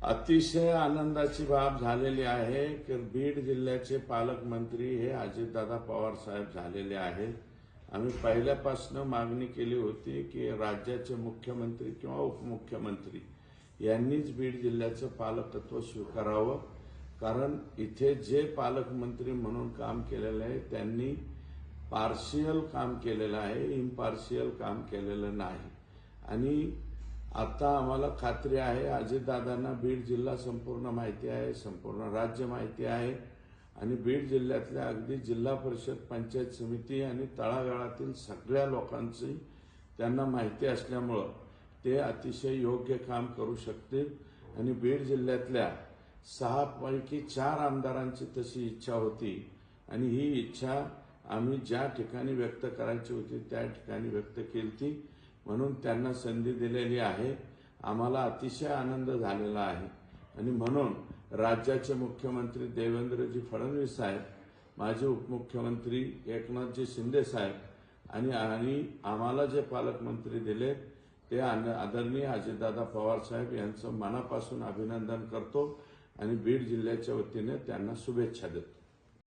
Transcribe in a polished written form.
अतिशय आनंदाची बाब झालेली आहे की बीड जिल्ह्याचे पालकमंत्री हे अजितदादा पवार साहेब झालेले आहेत। आम्ही पहिल्यापासून मागणी केली होती की राज्याचे मुख्यमंत्री किंवा उपमुख्यमंत्री यांनीच बीड जिल्ह्याचं पालकत्व स्वीकारावं, कारण इथे जे पालकमंत्री म्हणून काम केलेलं आहे त्यांनी पार्शियल काम केलेलं आहे, इम्पार्शियल काम केलेलं नाही। आणि आता आम्हाला खात्री आहे अजितदादांना बीड जिल्हा संपूर्ण माहिती आहे, संपूर्ण राज्य माहिती आहे आणि बीड जिल्ह्यातल्या अगदी जिल्हा परिषद, पंचायत समिती आणि तळागाळातील सगळ्या लोकांची त्यांना माहिती असल्यामुळं ते अतिशय योग्य काम करू शकतील। आणि बीड जिल्ह्यातल्या 6 पैकी 4 आमदारांची तशी इच्छा होती आणि ही इच्छा आम्ही ज्या ठिकाणी व्यक्त करायची होती त्या ठिकाणी व्यक्त केली, म्हणून त्यांना संधी दिलेली आहे। आम्हाला अतिशय आनंद झालेला आहे आणि म्हणून राज्याचे मुख्यमंत्री देवेंद्रजी फडणवीस साहेब, माजी उपमुख्यमंत्री एकनाथजी शिंदे साहेब आणि आम्हाला जे पालकमंत्री दिले ते आदरणीय अजितदादा पवार साहेब यांचं मनापासून अभिनंदन करतो आणि बीड जिल्ह्याच्या वतीने त्यांना शुभेच्छा देतो।